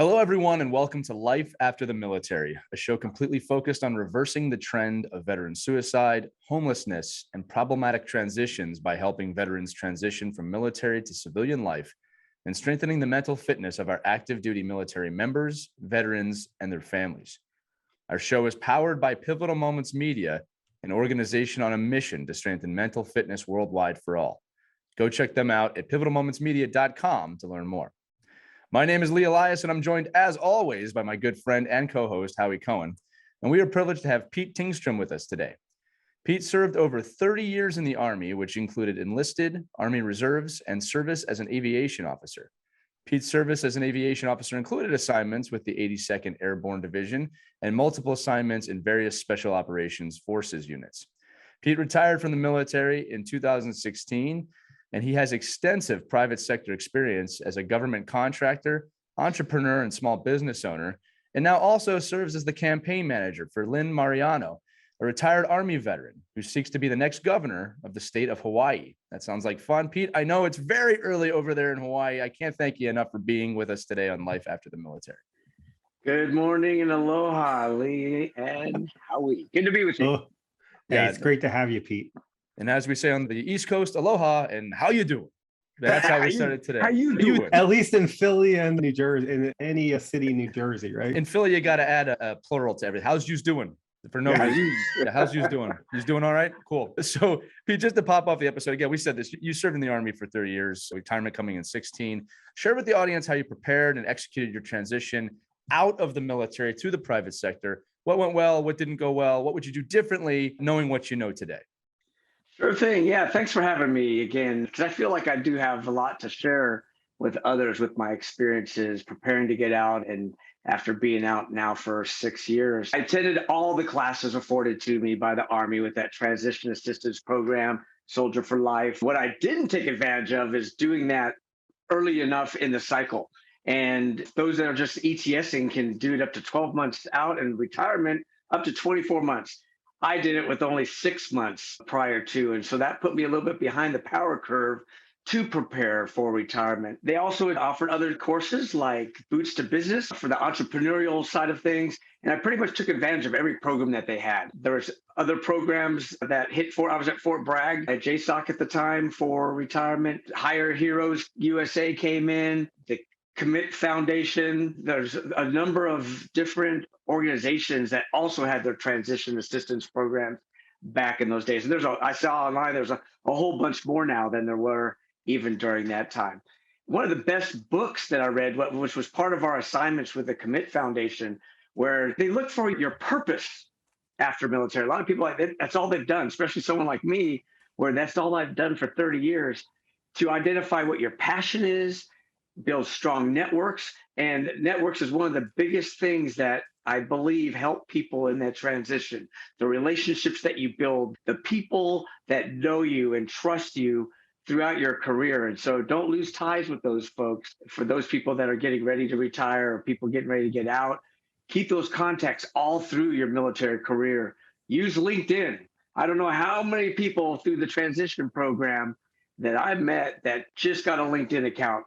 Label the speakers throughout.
Speaker 1: Hello, everyone, and welcome to Life After the Military, a show completely focused on reversing the trend of veteran suicide, homelessness, and problematic transitions by helping veterans transition from military to civilian life and strengthening the mental fitness of our active duty military members, veterans, and their families. Our show is powered by Pivotal Moments Media, an organization on a mission to strengthen mental fitness worldwide for all. Go check them out at pivotalmomentsmedia.com to learn more. My name is Lee Elias, and I'm joined, as always, by my good friend and co-host, Howie Cohen. And we are privileged to have Pete Tingstrom with us today. Pete served over 30 years in the Army, which included enlisted, Army Reserves, and service as an aviation officer. Pete's service as an aviation officer included assignments with the 82nd Airborne Division and multiple assignments in various Special Operations Forces units. Pete retired from the military in 2016, and he has extensive private sector experience as a government contractor, entrepreneur, and small business owner, and now also serves as the campaign manager for Lynn Mariano, a retired Army veteran who seeks to be the next governor of the state of Hawaii. That sounds like fun. Pete, I know it's very early over there in Hawaii. I can't thank you enough for being with us today on Life After the Military.
Speaker 2: Good morning and aloha, Lee and Howie. Good to be with you.
Speaker 3: Oh, yeah, it's great to have you, Pete.
Speaker 1: And as we say on the East Coast, aloha, and how you doing? That's how we started today.
Speaker 2: How you doing?
Speaker 3: At least in Philly and New Jersey, in any city in New Jersey, right?
Speaker 1: In Philly, you got to add a plural to everything. How's yous doing? For no reason. Yeah, how's yous doing? Yous doing all right? Cool. So, Pete, just to pop off the episode again, we said this. You served in the Army for 30 years, retirement coming in 16. Share with the audience how you prepared and executed your transition out of the military to the private sector. What went well? What didn't go well? What would you do differently, knowing what you know today?
Speaker 2: Sure thing. Yeah, thanks for having me again, because I feel like I do have a lot to share with others with my experiences preparing to get out and after being out now for 6 years. I attended all the classes afforded to me by the Army with that transition assistance program, Soldier for Life. What I didn't take advantage of is doing that early enough in the cycle. And those that are just ETSing can do it up to 12 months out, and retirement up to 24 months. I did it with only 6 months prior to. And so that put me a little bit behind the power curve to prepare for retirement. They also offered other courses like Boots to Business for the entrepreneurial side of things. And I pretty much took advantage of every program that they had. There was other programs that I was at Fort Bragg at JSOC at the time for retirement. Hire Heroes USA came in. The Commit Foundation. There's a number of different organizations that also had their transition assistance programs back in those days. And I saw online, there's a whole bunch more now than there were even during that time. One of the best books that I read, which was part of our assignments with the Commit Foundation, where they look for your purpose after military. A lot of people, that's all they've done, especially someone like me, where that's all I've done for 30 years, to identify what your passion is, build strong networks. And networks is one of the biggest things that I believe help people in that transition. The relationships that you build, the people that know you and trust you throughout your career. And so don't lose ties with those folks. For those people that are getting ready to retire or people getting ready to get out, keep those contacts all through your military career. Use LinkedIn. I don't know how many people through the transition program that I've met that just got a LinkedIn account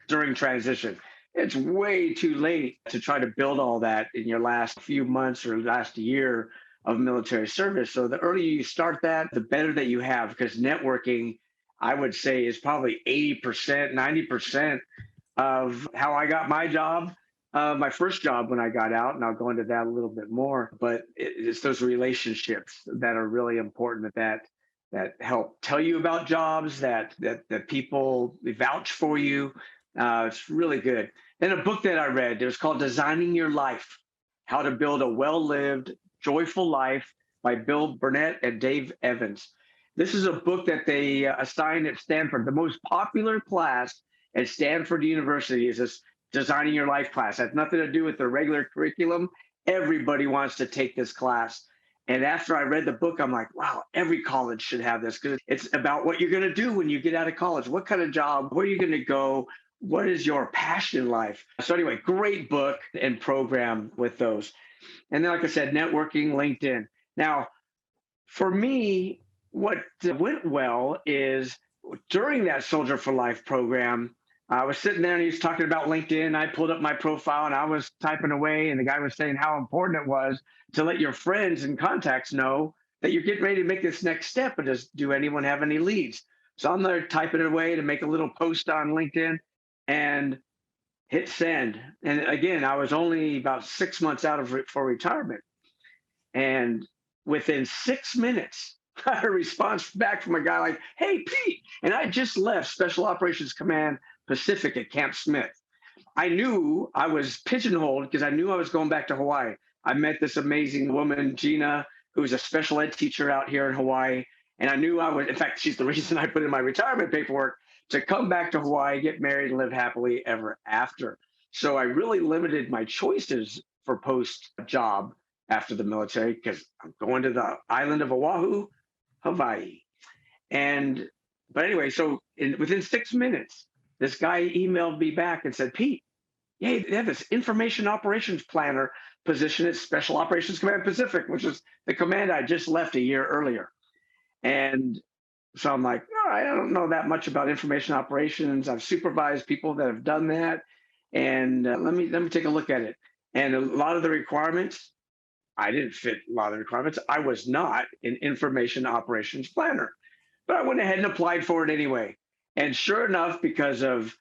Speaker 2: during transition. It's way too late to try to build all that in your last few months or last year of military service. So the earlier you start that, the better that you have, because networking, I would say, is probably 80%, 90% of how I got my job, my first job when I got out, and I'll go into that a little bit more. But it's those relationships that are really important that help tell you about jobs, that people vouch for you. It's really good. Then a book that I read, it was called Designing Your Life, How to Build a Well-Lived, Joyful Life by Bill Burnett and Dave Evans. This is a book that they assigned at Stanford. The most popular class at Stanford University is this Designing Your Life class. It has nothing to do with the regular curriculum. Everybody wants to take this class. And after I read the book, I'm like, wow, every college should have this, because it's about what you're going to do when you get out of college. What kind of job? Where are you going to go? What is your passion in life? So anyway, great book and program with those. And then, like I said, networking, LinkedIn. Now, for me, what went well is during that Soldier for Life program, I was sitting there and he was talking about LinkedIn. I pulled up my profile and I was typing away, and the guy was saying how important it was to let your friends and contacts know that you're getting ready to make this next step. And does do anyone have any leads? So I'm there typing it away to make a little post on LinkedIn and hit send. And again, I was only about 6 months out of for retirement. And within 6 minutes, I got a response back from a guy like, "Hey, Pete." And I just left Special Operations Command Pacific at Camp Smith. I knew I was pigeonholed because I knew I was going back to Hawaii. I met this amazing woman, Gina, who's a special ed teacher out here in Hawaii. And I knew I would, in fact, she's the reason I put in my retirement paperwork to come back to Hawaii, get married, and live happily ever after. So I really limited my choices for post job after the military because I'm going to the island of Oahu, Hawaii. And, but anyway, so within 6 minutes, this guy emailed me back and said, "Pete, yeah, they have this information operations planner position at Special Operations Command Pacific, which is the command I just left a year earlier." And so I'm like, "All right, I don't know that much about information operations. I've supervised people that have done that, and let me take a look at it." And a lot of the requirements, I didn't fit a lot of the requirements. I was not an information operations planner, but I went ahead and applied for it anyway. And sure enough, because of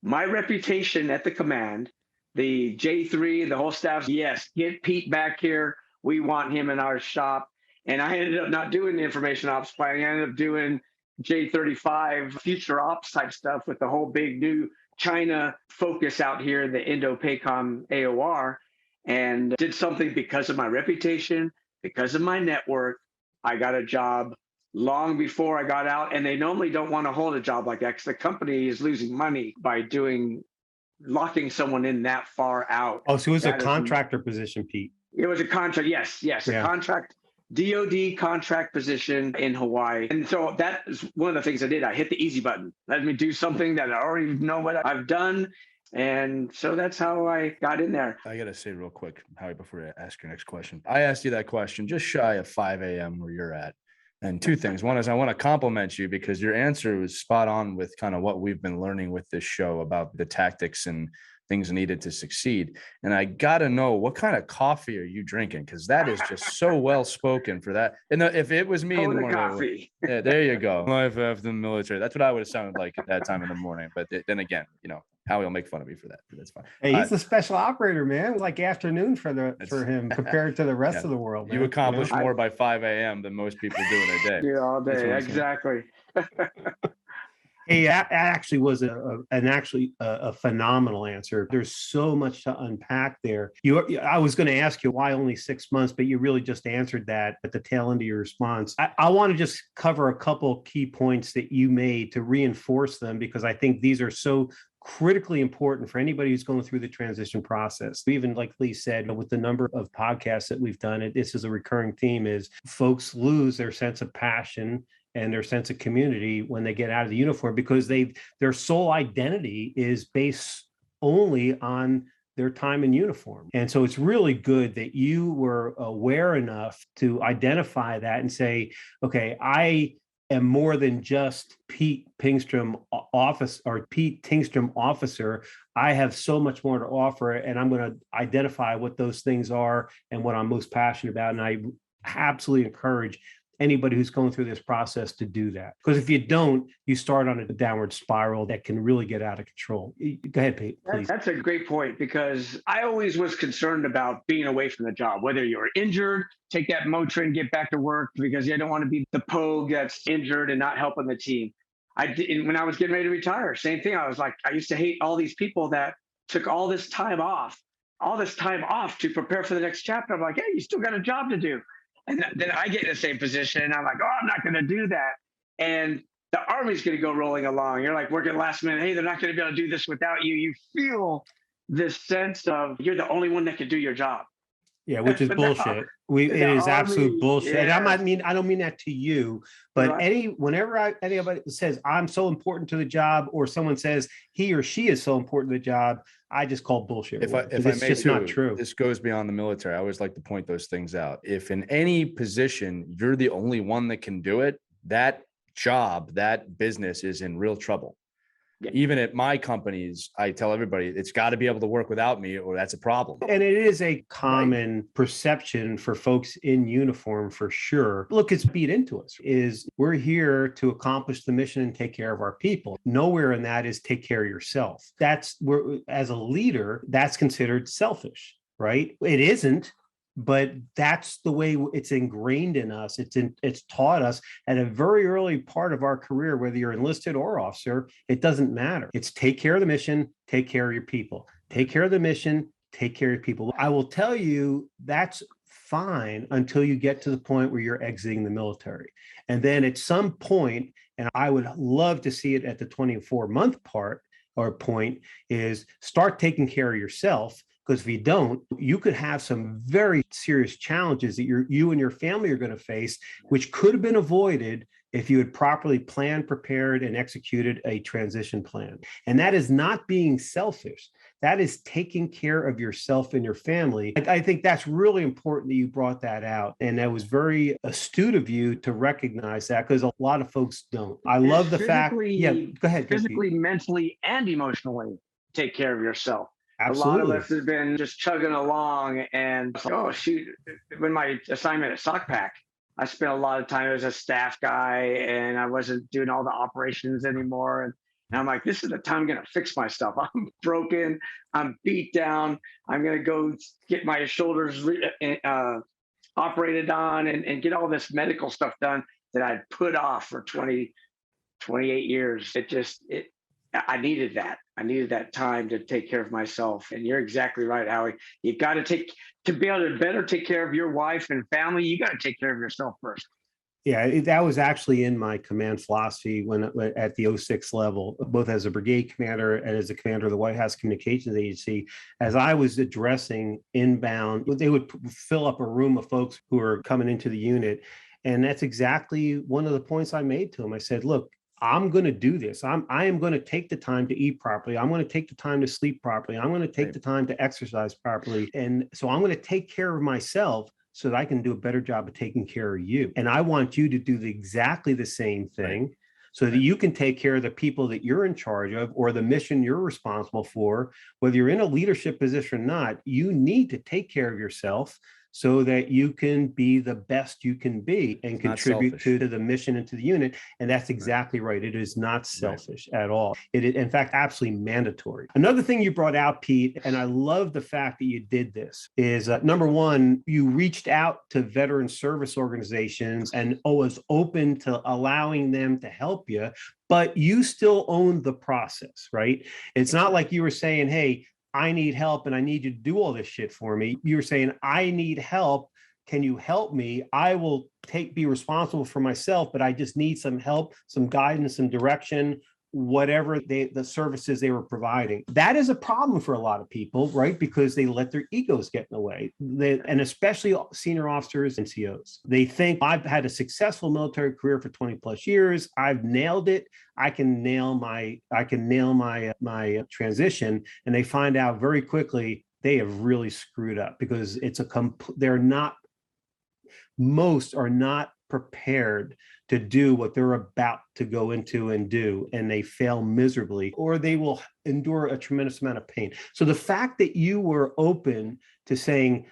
Speaker 2: my reputation at the command, the J3, the whole staff, "Yes, get Pete back here. We want him in our shop." And I ended up not doing the information ops planning. I ended up doing J35 future ops type stuff with the whole big new China focus out here, the Indo-PACOM AOR, and did something because of my reputation, because of my network. I got a job long before I got out, and they normally don't want to hold a job like that because the company is losing money by locking someone in that far out.
Speaker 3: Oh, so it was a
Speaker 2: That is,
Speaker 3: contractor position, Pete.
Speaker 2: it was a contract. Yes, a
Speaker 3: Yeah.
Speaker 2: contract, DoD contract position in Hawaii. And so that is one of the things I did. I hit the easy button. Let me do something that I already know what I've done. And so that's how I got in there.
Speaker 1: I got to say real quick, Howie, before I ask your next question. I asked you that question just shy of 5 a.m. where you're at. And two things. One is I want to compliment you because your answer was spot on with kind of what we've been learning with this show about the tactics and things needed to succeed. And I got to know, what kind of coffee are you drinking? Because that is just so well spoken for that. And if it was me in the morning,
Speaker 2: coffee.
Speaker 1: Yeah, there you go. Life after the military. That's what I would have sounded like at that time in the morning. But then again, Howie will make fun of me for that. But that's fine.
Speaker 3: Hey, he's the special operator, man. It's like afternoon for him compared to the rest of the world.
Speaker 1: You accomplish more by 5 a.m. than most people do in a day.
Speaker 2: Yeah, all day. Exactly.
Speaker 3: Hey, that actually was a phenomenal answer. There's so much to unpack there. I was going to ask you why only 6 months, but you really just answered that at the tail end of your response. I want to just cover a couple key points that you made to reinforce them, because I think these are so critically important for anybody who's going through the transition process. Even like Lee said, with the number of podcasts that we've done, this is a recurring theme, is folks lose their sense of passion and their sense of community when they get out of the uniform, because their sole identity is based only on their time in uniform. And so it's really good that you were aware enough to identify that and say, okay, I am more than just Pete Tingstrom officer. I have so much more to offer, and I'm going to identify what those things are and what I'm most passionate about. And I absolutely encourage anybody who's going through this process to do that. Because if you don't, you start on a downward spiral that can really get out of control. Go ahead, Pete, please.
Speaker 2: That's a great point, because I always was concerned about being away from the job, whether you're injured, take that Motrin, get back to work, because you don't want to be the pogue that's injured and not helping the team. When I was getting ready to retire, same thing. I was like, I used to hate all these people that took all this time off to prepare for the next chapter. I'm like, hey, you still got a job to do. And then I get in the same position and I'm like, oh, I'm not going to do that. And the Army's going to go rolling along. You're like working last minute. Hey, they're not going to be able to do this without you. You feel this sense of you're the only one that can do your job.
Speaker 3: Yeah, which is bullshit. It is absolute bullshit. Yeah. And I don't mean that to you, but right. Whenever anybody says I'm so important to the job, or someone says he or she is so important to the job, I just call bullshit. It's just not true.
Speaker 1: This goes beyond the military. I always like to point those things out. If in any position you're the only one that can do it, that job, that business is in real trouble.
Speaker 2: Yeah.
Speaker 1: Even at my companies, I tell everybody it's got to be able to work without me, or that's a problem.
Speaker 3: And it is a common perception for folks in uniform for sure. Look, it's beat into us is we're here to accomplish the mission and take care of our people. Nowhere in that is take care of yourself. That's where, as a leader, that's considered selfish, right? It isn't. But that's the way it's ingrained in us. It's taught us at a very early part of our career, whether you're enlisted or officer, it doesn't matter. It's take care of the mission, take care of your people. Take care of the mission, take care of people. I will tell you that's fine until you get to the point where you're exiting the military. And then at some point, and I would love to see it at the 24-month part or point, is start taking care of yourself. Because if you don't, you could have some very serious challenges that you and your family are going to face, which could have been avoided if you had properly planned, prepared, and executed a transition plan. And that is not being selfish. That is taking care of yourself and your family. I think that's really important that you brought that out. And that was very astute of you to recognize that, because a lot of folks don't. I love the fact. Yeah, go ahead.
Speaker 2: Physically, mentally, and emotionally take care of yourself.
Speaker 3: Absolutely.
Speaker 2: A lot of us have been just chugging along and, oh, shoot, when my assignment at SOCPAC, I spent a lot of time as a staff guy and I wasn't doing all the operations anymore. And I'm like, this is the time I'm going to fix myself. I'm broken. I'm beat down. I'm going to go get my shoulders operated on and get all this medical stuff done that I'd put off for 28 years. I needed that. I needed that time to take care of myself. And you're exactly right, Howie. You got to be able to better take care of your wife and family, you got to take care of yourself first.
Speaker 3: Yeah, that was actually in my command philosophy when at the 06 level, both as a brigade commander and as a commander of the White House Communications Agency. As I was addressing inbound, they would fill up a room of folks who were coming into the unit. And that's exactly one of the points I made to them. I said, look, I'm going to do this. I am going to take the time to eat properly. I'm going to take the time to sleep properly. I'm going to take the time to exercise properly. And so I'm going to take care of myself so that I can do a better job of taking care of you. And I want you to do exactly the same thing so that you can take care of the people that you're in charge of or the mission you're responsible for. Whether you're in a leadership position or not, you need to take care of yourself so that you can be the best you can be and contribute to the mission and to the unit. And that's exactly right. It is not selfish at all. It is, in fact, absolutely mandatory. Another thing you brought out, Pete, and I love the fact that you did this, is number one, you reached out to veteran service organizations and was open to allowing them to help you, but you still own the process, right? It's not like you were saying, hey, I need help and I need you to do all this shit for me. You're saying, I need help. Can you help me? I will be responsible for myself, but I just need some help, some guidance, some direction, whatever the services they were providing. That is a problem for a lot of people, right? Because they let their egos get in the way. And especially senior officers and COs. They think, I've had a successful military career for 20 plus years. I've nailed it. I can nail my transition. And they find out very quickly they have really screwed up because most are not prepared to do what they're about to go into and do, and they fail miserably, or they will endure a tremendous amount of pain. So the fact that you were open to saying,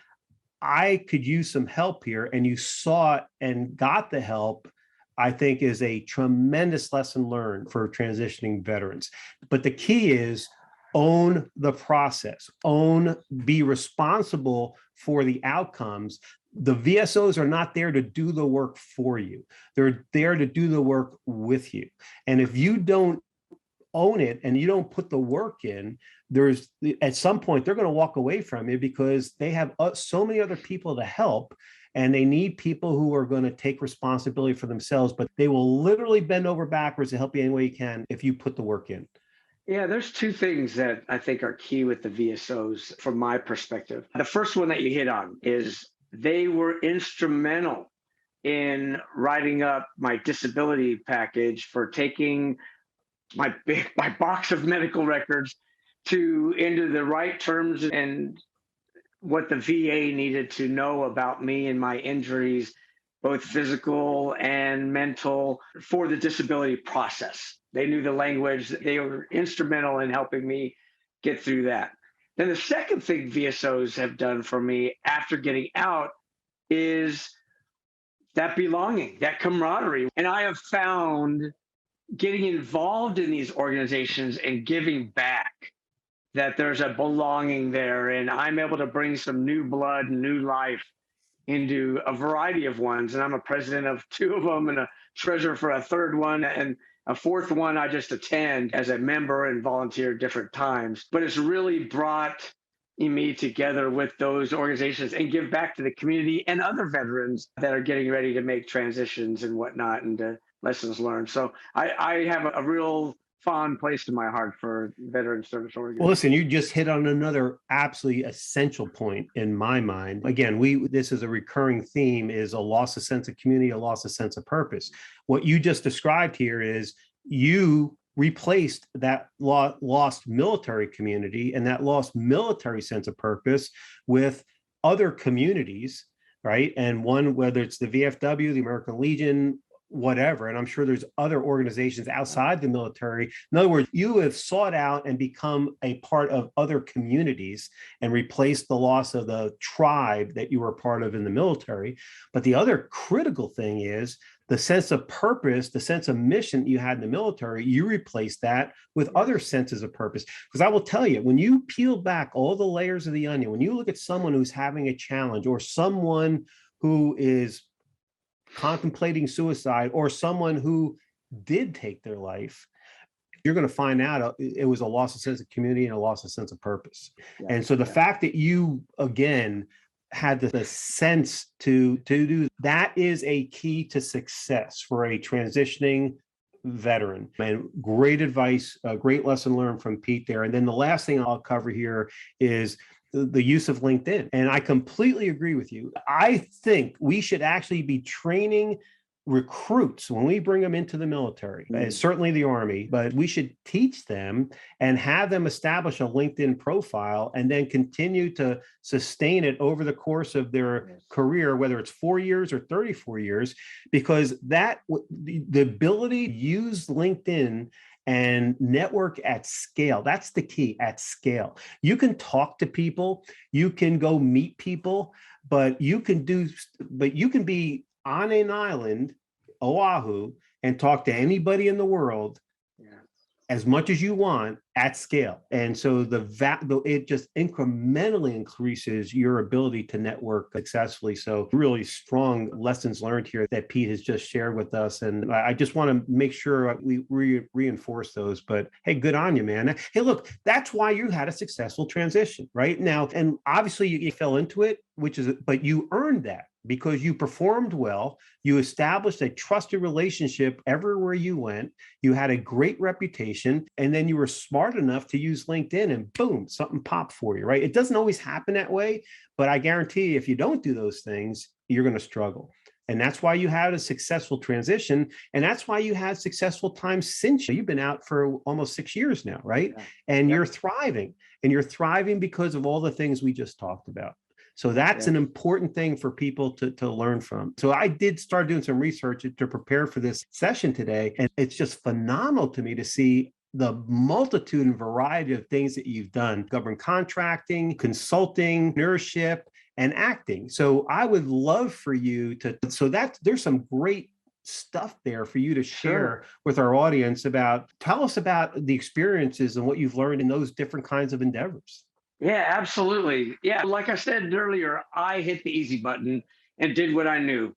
Speaker 3: I could use some help here, and you saw it and got the help, I think is a tremendous lesson learned for transitioning veterans. But the key is own the process, be responsible for the outcomes. The VSOs are not there to do the work for you. They're there to do the work with you. And if you don't own it and you don't put the work in, at some point they're going to walk away from you because they have so many other people to help. And they need people who are going to take responsibility for themselves, but they will literally bend over backwards to help you any way you can if you put the work in.
Speaker 2: Yeah, there's two things that I think are key with the VSOs from my perspective. The first one that you hit on is they were instrumental in writing up my disability package for taking my box of medical records into the right terms and what the VA needed to know about me and my injuries both physical and mental, for the disability process. They knew the language. They were instrumental in helping me get through that. Then the second thing VSOs have done for me after getting out is that belonging, that camaraderie. And I have found getting involved in these organizations and giving back that there's a belonging there. And I'm able to bring some new blood, new life into a variety of ones. And I'm a president of two of them and a treasurer for a third one. And a fourth one I just attend as a member and volunteer at different times. But it's really brought me together with those organizations and give back to the community and other veterans that are getting ready to make transitions and whatnot, and lessons learned. So I have a real fond place in my heart for veteran service organizations.
Speaker 3: Well, listen, you just hit on another absolutely essential point in my mind. Again, this is a recurring theme, is a loss of sense of community, a loss of sense of purpose. What you just described here is you replaced that lost military community and that lost military sense of purpose with other communities, right? And one, whether it's the VFW, the American Legion, whatever, and I'm sure there's other organizations outside the military. In other words, you have sought out and become a part of other communities and replaced the loss of the tribe that you were a part of in the military. But the other critical thing is the sense of purpose, the sense of mission that you had in the military, you replace that with other senses of purpose. Because I will tell you, when you peel back all the layers of the onion, when you look at someone who's having a challenge or someone who is contemplating suicide or someone who did take their life, you're going to find out it was a loss of sense of community and a loss of sense of purpose. Yeah, and so the fact that you, again, had the sense to do that is a key to success for a transitioning veteran. And great advice, a great lesson learned from Pete there. And then the last thing I'll cover here is the use of LinkedIn. And I completely agree with you. I think we should actually be training recruits when we bring them into the military, certainly the Army, but we should teach them and have them establish a LinkedIn profile and then continue to sustain it over the course of their career, whether it's 4 years or 34 years, because the ability to use LinkedIn and network at scale. That's the key, at scale. You can talk to people, you can go meet people, but you can be on an island, Oahu, and talk to anybody in the world as much as you want at scale. And so it just incrementally increases your ability to network successfully. So really strong lessons learned here that Pete has just shared with us. And I just want to make sure we reinforce those. But hey, good on you, man. Hey, look, that's why you had a successful transition right now. And obviously you fell into it, but you earned that, because you performed well, you established a trusted relationship everywhere you went, you had a great reputation, and then you were smart enough to use LinkedIn and boom, something popped for you, right? It doesn't always happen that way, but I guarantee you, if you don't do those things, you're going to struggle. And that's why you had a successful transition. And that's why you had successful times since you've been out for almost 6 years now, right? Yeah. And you're thriving, and you're thriving because of all the things we just talked about. So that's an important thing for people to learn from. So I did start doing some research to prepare for this session today. And it's just phenomenal to me to see the multitude and variety of things that you've done: government contracting, consulting, entrepreneurship, and acting. So I would love for you there's some great stuff there for you to share with our audience tell us about the experiences and what you've learned in those different kinds of endeavors.
Speaker 2: Yeah, absolutely. Yeah, like I said earlier, I hit the easy button and did what I knew.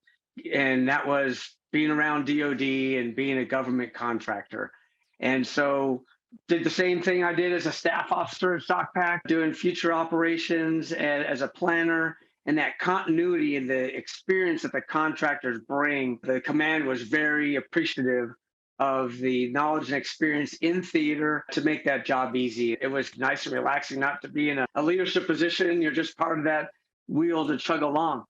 Speaker 2: And that was being around DOD and being a government contractor. And so did the same thing I did as a staff officer at SOCPAC, doing future operations and as a planner. And that continuity and the experience that the contractors bring, the command was very appreciative of the knowledge and experience in theater to make that job easy. It was nice and relaxing not to be in a leadership position. You're just part of that wheel to chug along.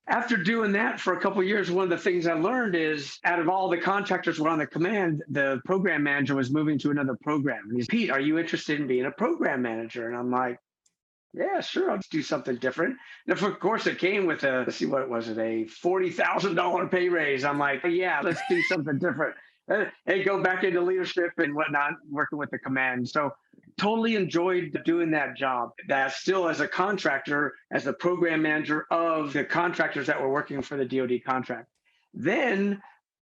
Speaker 2: After doing that for a couple of years, one of the things I learned is, out of all the contractors were on the command, the program manager was moving to another program. And he's, Pete, are you interested in being a program manager? And I'm like, Yeah, sure. Let's do something different. And of course, it came with a, let's see, what was it, a $40,000 pay raise. I'm like, yeah, let's do something different. And go back into leadership and whatnot, working with the command. So totally enjoyed doing that job. That still as a contractor, as the program manager of the contractors that were working for the DoD contract. Then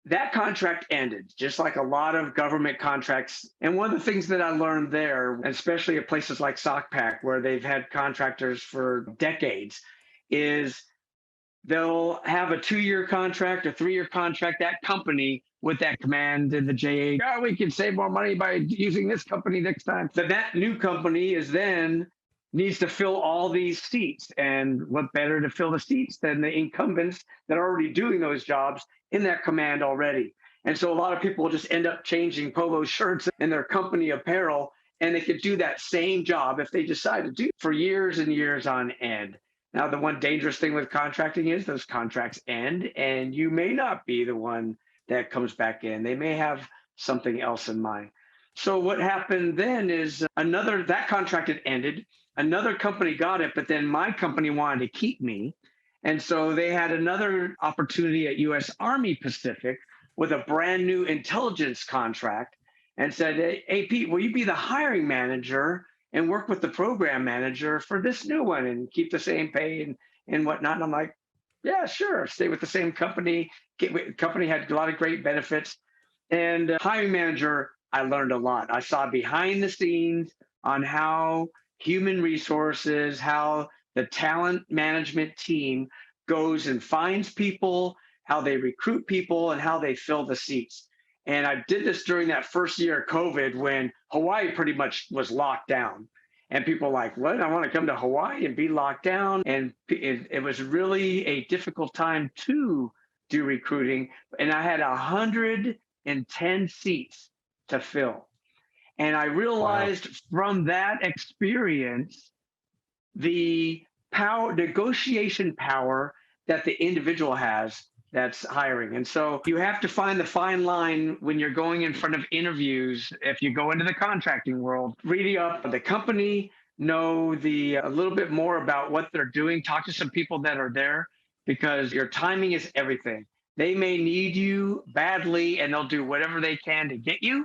Speaker 2: that contract ended, just like a lot of government contracts. And one of the things that I learned there, especially at places like SOCPAC, where they've had contractors for decades, is they'll have a 2-year contract, a 3-year contract, that company with that command in the JA. Oh, we can save more money by using this company next time. So that new company is then needs to fill all these seats. And what better to fill the seats than the incumbents that are already doing those jobs in that command already. And so a lot of people will just end up changing polo shirts and their company apparel, and they could do that same job if they decide to do for years and years on end. Now, the one dangerous thing with contracting is those contracts end, and you may not be the one that comes back in. They may have something else in mind. So what happened then is that contract had ended. Another company got it, but then my company wanted to keep me. And so they had another opportunity at US Army Pacific with a brand new intelligence contract and said, hey, Pete, will you be the hiring manager and work with the program manager for this new one and keep the same pay and whatnot? And I'm like, yeah, sure. Stay with the same company. Company had a lot of great benefits. And hiring manager, I learned a lot. I saw behind the scenes on how human resources, how the talent management team goes and finds people, how they recruit people, and how they fill the seats. And I did this during that first year of COVID when Hawaii pretty much was locked down. And people were like, what? I want to come to Hawaii and be locked down. And it was really a difficult time to do recruiting. And I had 110 seats to fill. And I realized from that experience, the negotiation power that the individual has that's hiring. And so you have to find the fine line when you're going in front of interviews. If you go into the contracting world, read up the company, know a little bit more about what they're doing, talk to some people that are there, because your timing is everything. They may need you badly and they'll do whatever they can to get you,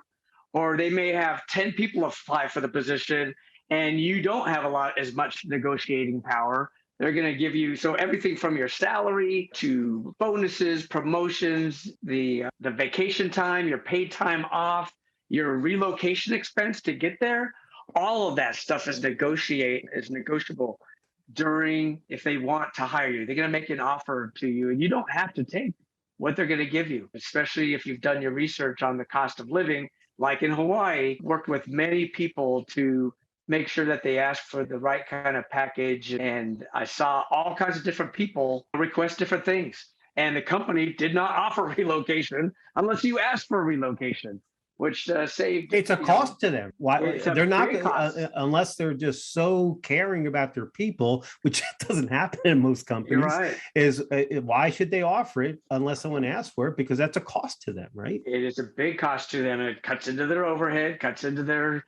Speaker 2: or they may have 10 people apply for the position and you don't have as much negotiating power. They're going to give you, so everything from your salary to bonuses, promotions, the vacation time, your paid time off, your relocation expense to get there, all of that stuff is negotiable if they want to hire you. They're going to make an offer to you and you don't have to take what they're going to give you, especially if you've done your research on the cost of living. Like in Hawaii, worked with many people to make sure that they ask for the right kind of package. And I saw all kinds of different people request different things. And the company did not offer relocation unless you asked for relocation, which saved.
Speaker 3: It's a cost to them. Why they're not unless they're just so caring about their people, which doesn't happen in most companies.
Speaker 2: You're right.
Speaker 3: Is why should they offer it unless someone asks for it? Because that's a cost to them, right?
Speaker 2: It is a big cost to them. It cuts into their overhead, cuts into their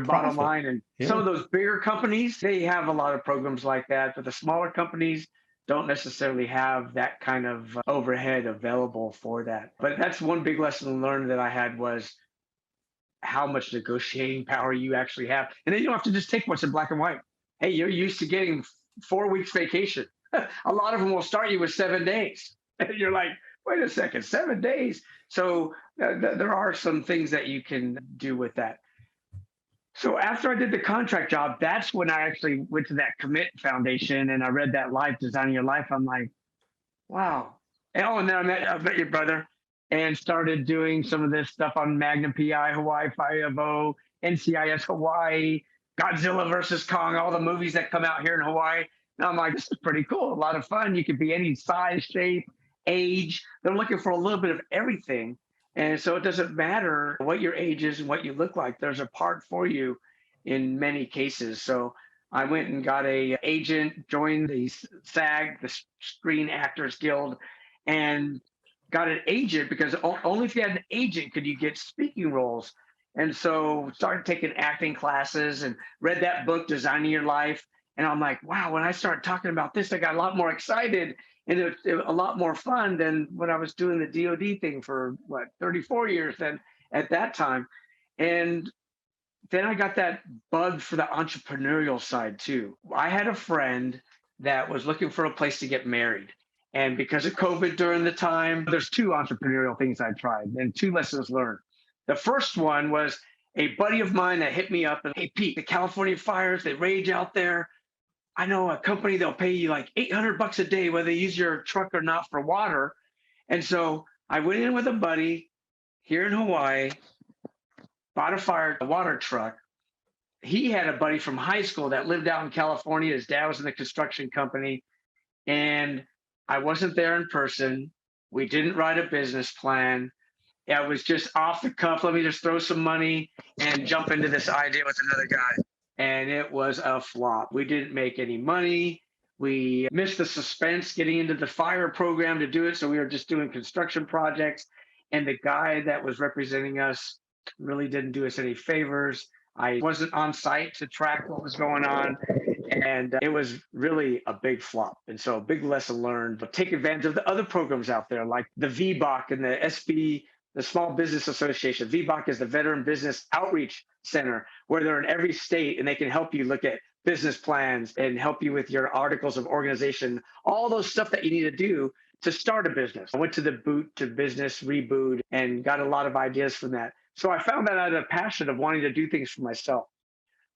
Speaker 2: bottom line. And some of those bigger companies, they have a lot of programs like that, but the smaller companies don't necessarily have that kind of overhead available for that. But that's one big lesson learned that I had was how much negotiating power you actually have. And then you don't have to just take what's in black and white. Hey, you're used to getting 4 weeks vacation. A lot of them will start you with 7 days. And you're like, wait a second, 7 days. So there are some things that you can do with that. So after I did the contract job, that's when I actually went to that Commit Foundation and I read that Life, Designing Your Life. I'm like, wow. And then I met your brother and started doing some of this stuff on Magnum PI, Hawaii 5.0, NCIS Hawaii, Godzilla versus Kong, all the movies that come out here in Hawaii. And I'm like, this is pretty cool, a lot of fun. You could be any size, shape, age. They're looking for a little bit of everything. And so it doesn't matter what your age is and what you look like. There's a part for you in many cases. So I went and got an agent, joined the SAG, the Screen Actors Guild, and got an agent because only if you had an agent could you get speaking roles. And so started taking acting classes and read that book, Designing Your Life. And I'm like, wow, when I started talking about this, I got a lot more excited and it was a lot more fun than when I was doing the DoD thing for 34 years then at that time. And then I got that bug for the entrepreneurial side too. I had a friend that was looking for a place to get married. And because of COVID during the time, there's two entrepreneurial things I tried and two lessons learned. The first one was a buddy of mine that hit me up and, hey, Pete, the California fires, they rage out there. I know a company that'll pay you like $800 a day, whether you use your truck or not for water. And so I went in with a buddy here in Hawaii, bought a water truck. He had a buddy from high school that lived out in California. His dad was in the construction company. And I wasn't there in person. We didn't write a business plan. It was just off the cuff. Let me just throw some money and jump into this idea with another guy. And it was a flop. We didn't make any money. We missed the suspense getting into the fire program to do it. So we were just doing construction projects. And the guy that was representing us really didn't do us any favors. I wasn't on site to track what was going on. And it was really a big flop. And so a big lesson learned, but take advantage of the other programs out there like the VBOC and the SB, the Small Business Association. VBOC is the Veteran Business Outreach Center, where they're in every state and they can help you look at business plans and help you with your articles of organization, all those stuff that you need to do to start a business. I went to the Boot to Business Reboot and got a lot of ideas from that. So I found that I had a passion of wanting to do things for myself.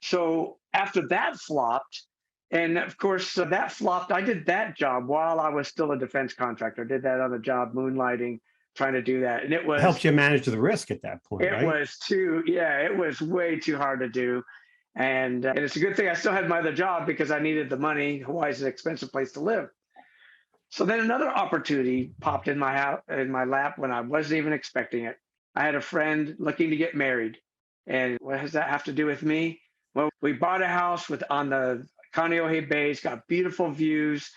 Speaker 2: So after that flopped, and of course that flopped, I did that job while I was still a defense contractor. I did that on the job, moonlighting, trying to do that. And it was—
Speaker 3: helps you manage the risk at that point, right?
Speaker 2: It was way too hard to do. And it's a good thing I still had my other job because I needed the money. Hawaii's an expensive place to live. So then another opportunity popped in my lap when I wasn't even expecting it. I had a friend looking to get married. And what does that have to do with me? Well, we bought a house on the Kaneohe Bay. It's got beautiful views.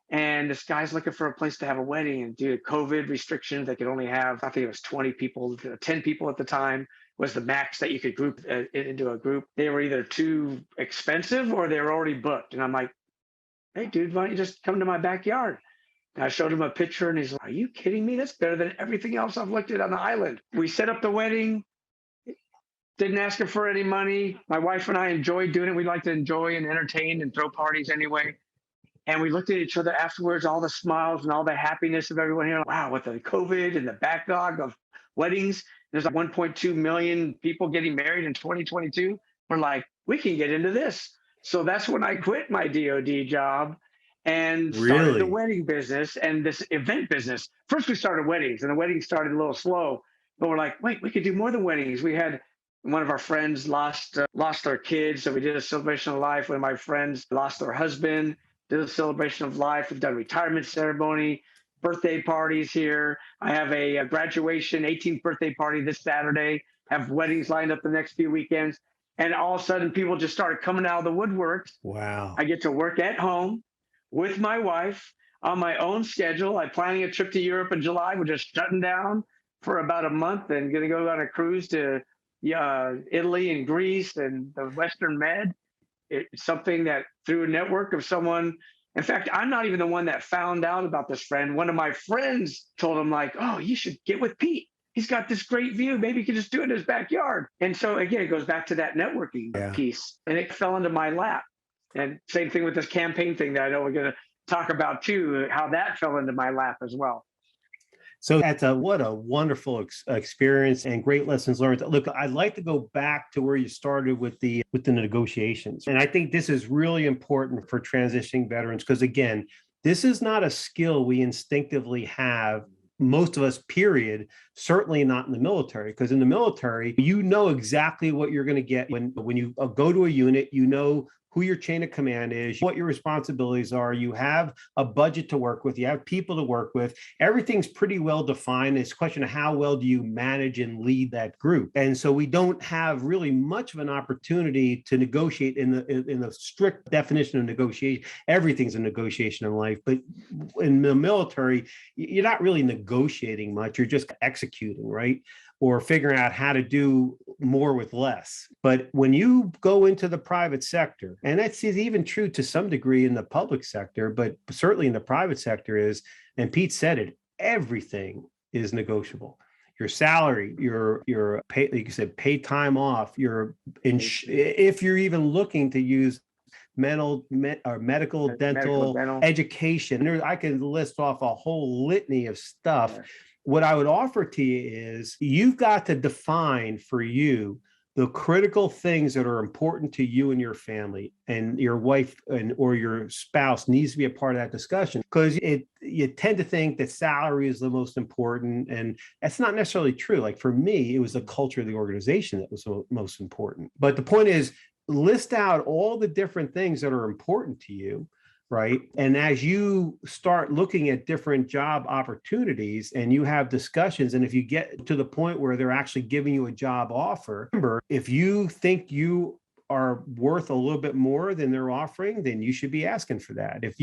Speaker 2: And this guy's looking for a place to have a wedding. And due to COVID restrictions, they could only have, I think it was 20 people, 10 people at the time was the max that you could group into a group. They were either too expensive or they were already booked. And I'm like, hey, dude, why don't you just come to my backyard? And I showed him a picture and he's like, are you kidding me? That's better than everything else I've looked at on the island. We set up the wedding. Didn't ask him for any money. My wife and I enjoyed doing it. We like to enjoy and entertain and throw parties anyway. And we looked at each other afterwards, all the smiles and all the happiness of everyone here. Wow, with the COVID and the backlog of weddings, there's like 1.2 million people getting married in 2022. We're like, we can get into this. So that's when I quit my DoD job and started the wedding business and this event business. First, we started weddings, and the weddings started a little slow. But we're like, wait, we could do more than weddings. We had one of our friends lost their kids, so we did a celebration of life. One of my friends lost their husband, did a celebration of life. We've done retirement ceremony, birthday parties here. I have a graduation, 18th birthday party this Saturday. Have weddings lined up the next few weekends. And all of a sudden, people just started coming out of the woodworks.
Speaker 3: Wow.
Speaker 2: I get to work at home with my wife on my own schedule. I'm planning a trip to Europe in July. We're just shutting down for about a month and going to go on a cruise to Italy and Greece and the Western Med. It's something that through a network of someone. In fact, I'm not even the one that found out about this friend. One of my friends told him like, oh, you should get with Pete. He's got this great view. Maybe he could just do it in his backyard. And so again, it goes back to that networking piece, and it fell into my lap. And same thing with this campaign thing that I know we're going to talk about too, how that fell into my lap as well.
Speaker 3: So that's what a wonderful experience and great lessons learned. Look, I'd like to go back to where you started with the negotiations. And I think this is really important for transitioning veterans, because again, this is not a skill we instinctively have, most of us, period, certainly not in the military, because in the military, you know exactly what you're going to get when you go to a unit. You know who your chain of command is, what your responsibilities are. You have a budget to work with. You have people to work with. Everything's pretty well defined. It's a question of how well do you manage and lead that group. And so we don't have really much of an opportunity to negotiate in the strict definition of negotiation. Everything's a negotiation in life, but in the military, you're not really negotiating much. You're just executing, right? or figuring out how to do more with less. But when you go into the private sector, and that's even true to some degree in the public sector, but certainly in the private sector is, and Pete said it, everything is negotiable. Your salary, your pay, like you said, paid time off, if you're even looking to use medical, dental, education. I can list off a whole litany of stuff. Yeah. What I would offer to you is you've got to define for you the critical things that are important to you and your family, and your wife or your spouse needs to be a part of that discussion, because you tend to think that salary is the most important, and that's not necessarily true. Like for me, it was the culture of the organization that was the most important. But the point is, list out all the different things that are important to you, right? And as you start looking at different job opportunities and you have discussions, and if you get to the point where they're actually giving you a job offer, remember, if you think you are worth a little bit more than they're offering, then you should be asking for that. If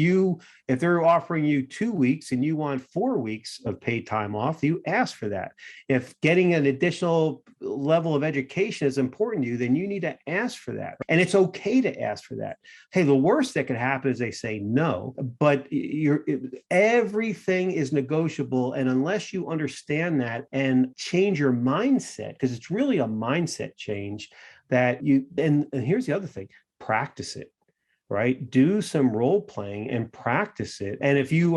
Speaker 3: they're offering you 2 weeks and you want 4 weeks of paid time off, you ask for that. If getting an additional level of education is important to you, then you need to ask for that. And it's okay to ask for that. Hey, the worst that could happen is they say no, but everything is negotiable. And unless you understand that and change your mindset, because it's really a mindset change, that and here's the other thing, practice it, right? Do some role playing and practice it. And if you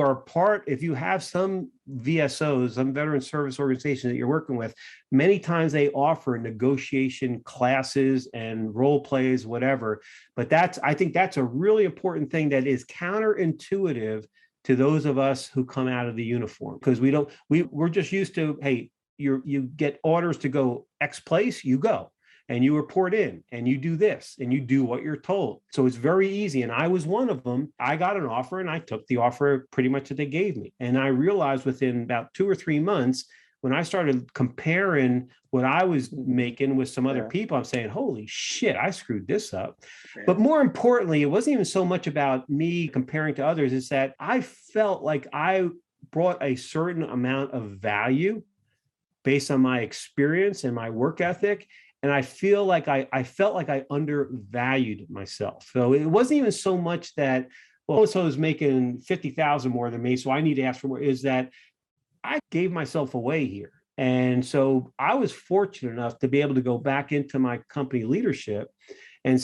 Speaker 3: have some VSOs, some veteran service organization that you're working with, many times they offer negotiation classes and role plays, whatever. But I think that's a really important thing that is counterintuitive to those of us who come out of the uniform, because we're just used to, hey, you get orders to go X place, you go. And you report in and you do this and you do what you're told. So it's very easy. And I was one of them. I got an offer and I took the offer pretty much that they gave me. And I realized within about 2 or 3 months, when I started comparing what I was making with some other people, I'm saying, holy shit, I screwed this up. Yeah. But more importantly, it wasn't even so much about me comparing to others. It's that I felt like I brought a certain amount of value based on my experience and my work ethic. And I felt like I undervalued myself. So it wasn't even so much that, well, so I was making 50,000 more than me, so I need to ask for more, is that I gave myself away here. And so I was fortunate enough to be able to go back into my company leadership and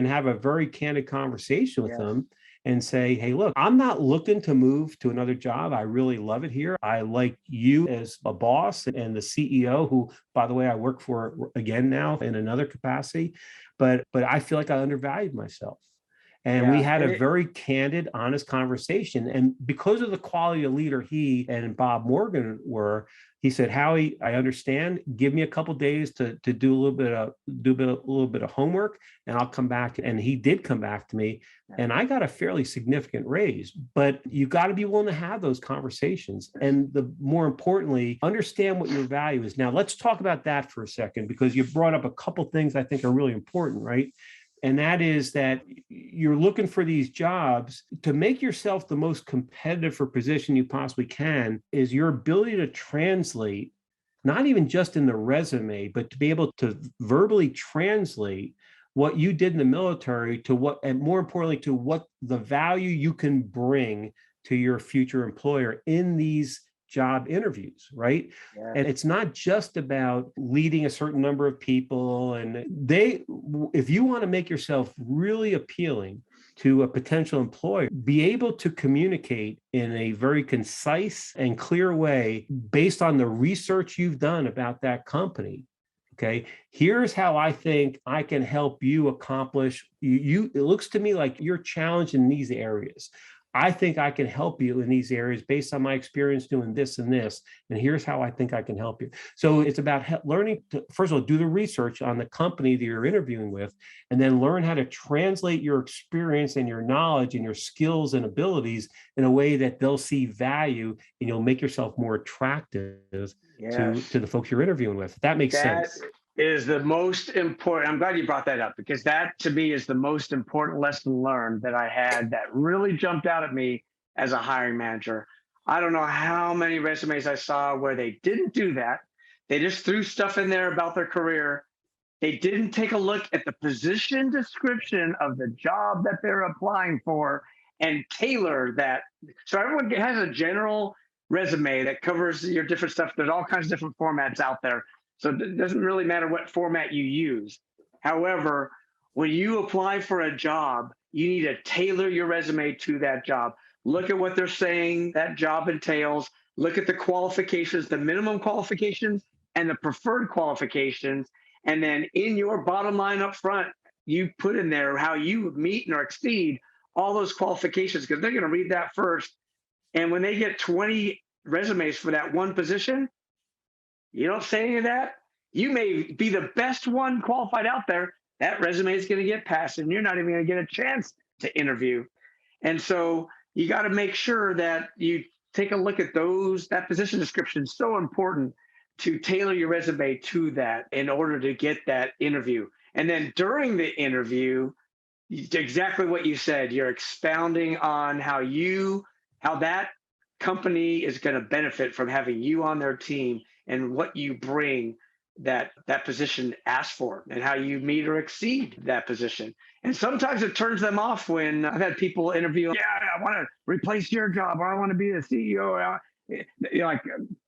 Speaker 3: have a very candid conversation with them and say, hey, look, I'm not looking to move to another job. I really love it here. I like you as a boss and the CEO, who, by the way, I work for again now in another capacity, but I feel like I undervalued myself. And we had a very candid, honest conversation. And because of the quality of leader he and Bob Morgan were, he said, Howie, I understand. Give me a couple of days to do a little bit of homework, and I'll come back. And he did come back to me, and I got a fairly significant raise. But you got to be willing to have those conversations, and more importantly, understand what your value is. Now, let's talk about that for a second, because you brought up a couple things I think are really important, right? And that is that you're looking for these jobs to make yourself the most competitive for position you possibly can, is your ability to translate, not even just in the resume, but to be able to verbally translate what you did in the military to what, and more importantly, to what the value you can bring to your future employer in these job interviews, right? Yeah. And it's not just about leading a certain number of people. And if you want to make yourself really appealing to a potential employer, be able to communicate in a very concise and clear way based on the research you've done about that company. Okay, here's how I think I can help you accomplish. It looks to me like you're challenged in these areas. I think I can help you in these areas based on my experience doing this and this. And here's how I think I can help you. So it's about learning to, first of all, do the research on the company that you're interviewing with, and then learn how to translate your experience and your knowledge and your skills and abilities in a way that they'll see value, and you'll make yourself more attractive to the folks you're interviewing with. That makes sense.
Speaker 2: Is the most important. I'm glad you brought that up, because that to me is the most important lesson learned that I had, that really jumped out at me as a hiring manager. I don't know how many resumes I saw where they didn't do that. They just threw stuff in there about their career. They didn't take a look at the position description of the job that they're applying for and tailor that. So everyone has a general resume that covers your different stuff. There's all kinds of different formats out there. So it doesn't really matter what format you use. However, when you apply for a job, you need to tailor your resume to that job. Look at what they're saying that job entails. Look at the qualifications, the minimum qualifications and the preferred qualifications. And then in your bottom line up front, you put in there how you meet or exceed all those qualifications, because they're going to read that first. And when they get 20 resumes for that one position, you don't say any of that. You may be the best one qualified out there. That resume is going to get passed, and you're not even going to get a chance to interview. And so you got to make sure that you take a look at those. That position description is so important to tailor your resume to that in order to get that interview. And then during the interview, exactly what you said, you're expounding on how that company is going to benefit from having you on their team and what you bring that position asks for and how you meet or exceed that position. And sometimes it turns them off when I've had people interview, I want to replace your job, or I want to be the CEO. Like,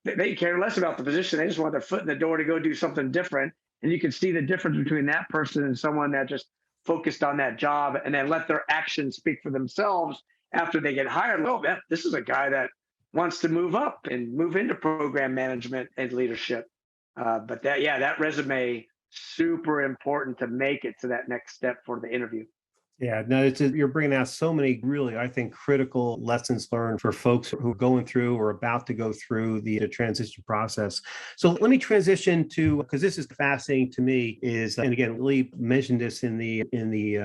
Speaker 2: they care less about the position. They just want their foot in the door to go do something different. And you can see the difference between that person and someone that just focused on that job and then let their actions speak for themselves after they get hired. Oh, this is a guy that wants to move up and move into program management and leadership. But that resume, super important to make it to that next step for the interview.
Speaker 3: Yeah, no, you're bringing out so many really, I think, critical lessons learned for folks who are going through or about to go through the transition process. So let me transition to, because this is fascinating to me, and again, Lee mentioned this in the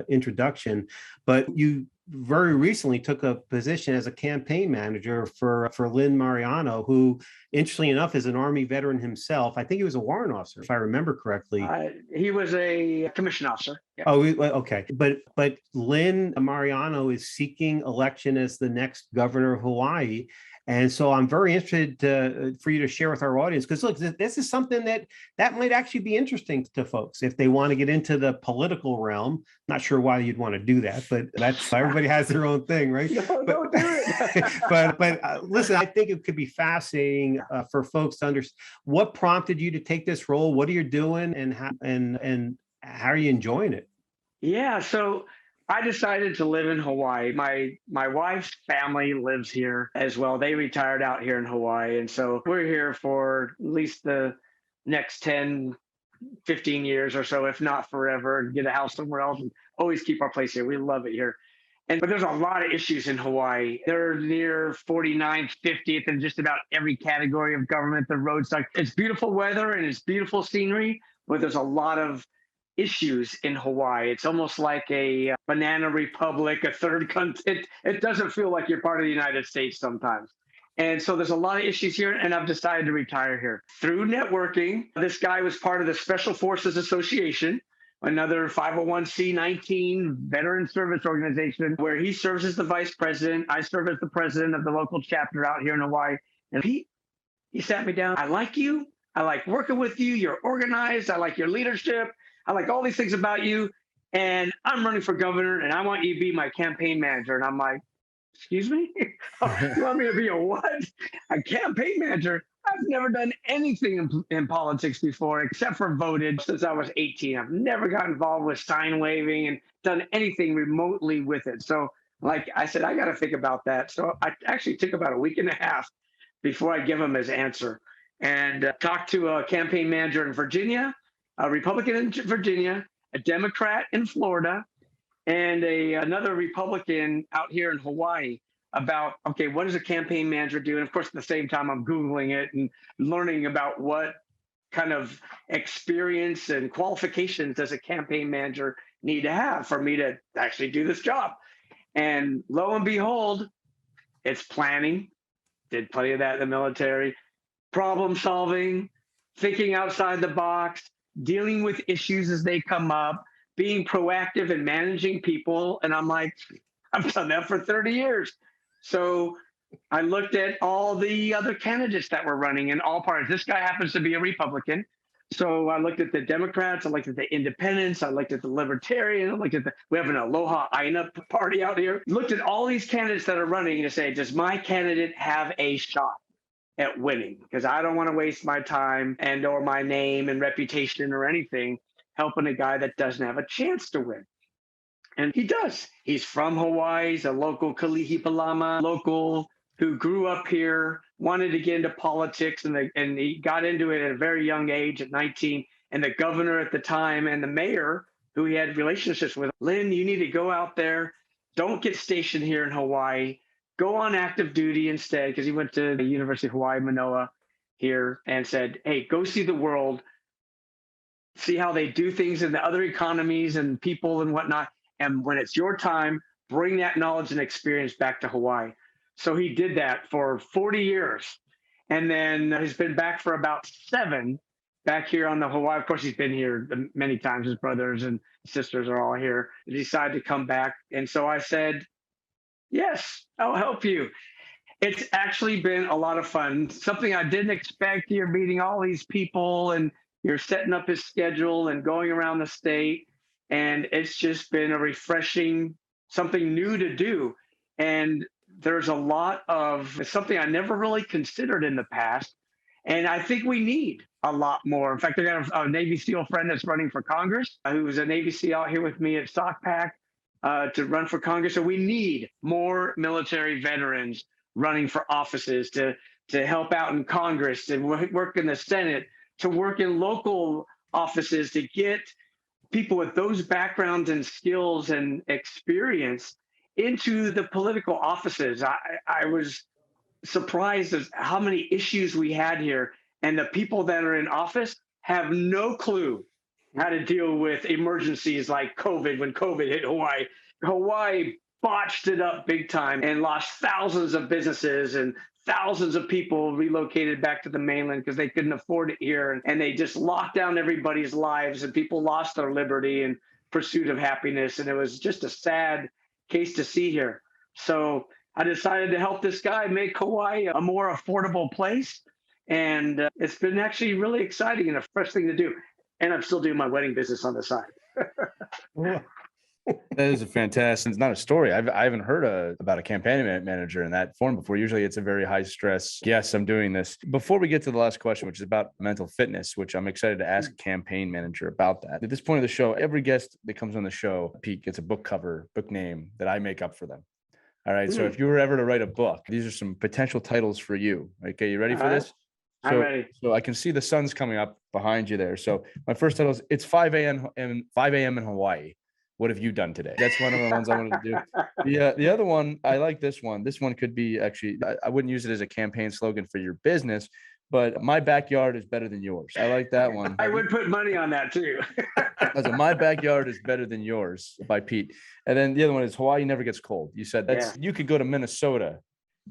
Speaker 3: introduction, but you very recently took a position as a campaign manager for Lynn Mariano, who, interestingly enough, is an Army veteran himself. I think he was a warrant officer, if I remember correctly.
Speaker 2: He was a commission officer. Yeah.
Speaker 3: Oh, okay. But Lynn Mariano is seeking election as the next governor of Hawaii. And so I'm very interested for you to share with our audience, because look, this is something that might actually be interesting to folks if they want to get into the political realm. Not sure why you'd want to do that, but that's everybody has their own thing, right?
Speaker 2: No, don't do it.
Speaker 3: but listen, I think it could be fascinating for folks to understand what prompted you to take this role, what are you doing, and how are you enjoying it?
Speaker 2: Yeah, so I decided to live in Hawaii. My wife's family lives here as well. They retired out here in Hawaii. And so we're here for at least the next 10, 15 years or so, if not forever, and get a house somewhere else and always keep our place here. We love it here. But there's a lot of issues in Hawaii. They're near 49th, 50th in just about every category of government. The roads, it's beautiful weather and it's beautiful scenery, but there's a lot of issues in Hawaii. It's almost like a banana republic, a third country. It doesn't feel like you're part of the United States sometimes. And so there's a lot of issues here, and I've decided to retire here. Through networking, this guy was part of the Special Forces Association, another 501c19 veteran service organization, where he serves as the vice president. I serve as the president of the local chapter out here in Hawaii. And he sat me down. I like you. I like working with you. You're organized. I like your leadership. I like all these things about you, and I'm running for governor, and I want you to be my campaign manager. And I'm like, excuse me? You want me to be a what? A campaign manager? I've never done anything in politics before, except for voted since I was 18. I've never got involved with sign waving and done anything remotely with it. So, like I said, I got to think about that. So I actually took about a week and a half before I give him his answer, and talked to a campaign manager in Virginia, a Republican in Virginia, a Democrat in Florida, and another Republican out here in Hawaii about, okay, what does a campaign manager do? And of course, at the same time, I'm Googling it and learning about what kind of experience and qualifications does a campaign manager need to have for me to actually do this job. And lo and behold, it's planning, did plenty of that in the military, problem solving, thinking outside the box, dealing with issues as they come up, being proactive and managing people. And I'm like, I've done that for 30 years. So I looked at all the other candidates that were running in all parties. This guy happens to be a Republican. So I looked at the Democrats, I looked at the Independents, I looked at the Libertarian, I looked at we have an Aloha Aina party out here. Looked at all these candidates that are running to say, does my candidate have a shot at winning? Because I don't want to waste my time and or my name and reputation or anything helping a guy that doesn't have a chance to win. And he does. He's from Hawaii. He's a local Kalihipalama local who grew up here, wanted to get into politics, and he got into it at a very young age at 19. And the governor at the time and the mayor, who he had relationships with, Lynn, you need to go out there. Don't get stationed here in Hawaii. Go on active duty instead, because he went to the University of Hawaii, Manoa here, and said, hey, go see the world, see how they do things in the other economies and people and whatnot. And when it's your time, bring that knowledge and experience back to Hawaii. So he did that for 40 years. And then he's been back for about 7 back here on the Hawaii. Of course, he's been here many times. His brothers and sisters are all here. He decided to come back. And so I said, yes, I'll help you. It's actually been a lot of fun. Something I didn't expect. You're meeting all these people and you're setting up his schedule and going around the state. And it's just been a refreshing, something new to do. And there's a lot of something I never really considered in the past. And I think we need a lot more. In fact, I got a Navy SEAL friend that's running for Congress, who was a Navy SEAL out here with me at SOCPAC to run for Congress. So we need more military veterans running for offices to help out in Congress, to work in the Senate, to work in local offices, to get people with those backgrounds and skills and experience into the political offices. I was surprised at how many issues we had here, and the people that are in office have no clue how to deal with emergencies like COVID. When COVID hit Hawaii, Hawaii botched it up big time and lost thousands of businesses, and thousands of people relocated back to the mainland because they couldn't afford it here. And they just locked down everybody's lives, and people lost their liberty in pursuit of happiness. And it was just a sad case to see here. So I decided to help this guy make Hawaii a more affordable place. And it's been actually really exciting and a fresh thing to do. And I'm still doing my wedding business on the side.
Speaker 1: That is a fantastic. It's not a story. I haven't heard about a campaign manager in that form before. Usually it's a very high stress. Yes, I'm doing this. Before we get to the last question, which is about mental fitness, which I'm excited to ask a campaign manager about that. At this point of the show, every guest that comes on the show, Pete, gets a book cover, book name that I make up for them. All right. So if you were ever to write a book, these are some potential titles for you. Okay. You ready for this?
Speaker 2: I'm ready.
Speaker 1: So I can see the sun's coming up behind you there. So my first title is It's 5 a.m. in Hawaii. What have you done today? That's one of the ones I wanted to do. The other one, I like this one. This one could be actually, I wouldn't use it as a campaign slogan for your business, but my backyard is better than yours. I like that one.
Speaker 2: I would put money on that too.
Speaker 1: So my backyard is better than yours by Pete. And then the other one is Hawaii never gets cold. You said that's You could go to Minnesota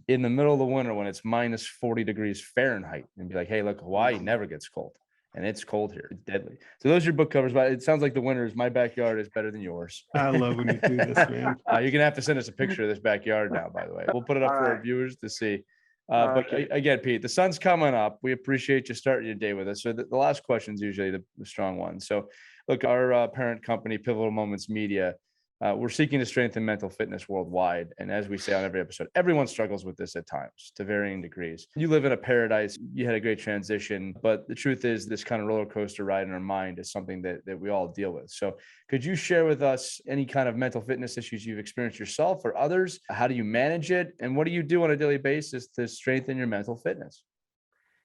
Speaker 1: in the middle of the winter when it's minus 40 degrees Fahrenheit and be like, hey, look, Hawaii never gets cold. And it's cold here. It's deadly. So those are your book covers, but it sounds like the winner is my backyard is better than yours.
Speaker 3: I love when you do this, man.
Speaker 1: You're going to have to send us a picture of this backyard now, by the way. We'll put it up for our viewers to see. But again, Pete, the sun's coming up. We appreciate you starting your day with us. So the last question is usually the strong one. So look, our parent company, Pivotal Moments Media, we're seeking to strengthen mental fitness worldwide. And as we say on every episode, everyone struggles with this at times to varying degrees. You live in a paradise. You had a great transition. But the truth is this kind of roller coaster ride in our mind is something that we all deal with. So could you share with us any kind of mental fitness issues you've experienced yourself or others? How do you manage it? And what do you do on a daily basis to strengthen your mental fitness?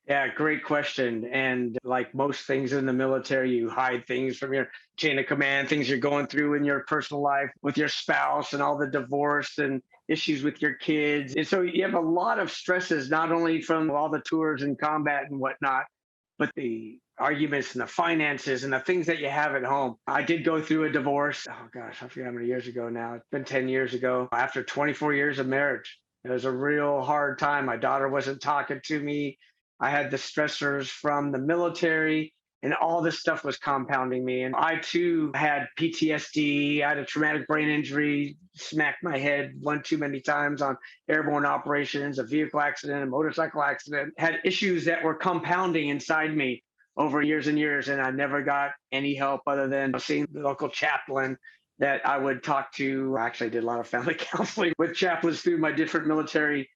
Speaker 2: Yeah, great question. And like most things in the military, you hide things from your chain of command, things you're going through in your personal life with your spouse and all the divorce and issues with your kids. And so you have a lot of stresses, not only from all the tours and combat and whatnot, but the arguments and the finances and the things that you have at home. I did go through a divorce. Oh gosh, I forget how many years ago now. It's been 10 years ago after 24 years of marriage. It was a real hard time. My daughter wasn't talking to me. I had the stressors from the military And all this stuff was compounding me. And I too had PTSD. I had a traumatic brain injury, smacked my head one too many times on airborne operations, a vehicle accident, a motorcycle accident, had issues that were compounding inside me over years and years. And I never got any help other than seeing the local chaplain that I would talk to. I actually did a lot of family counseling with chaplains through my military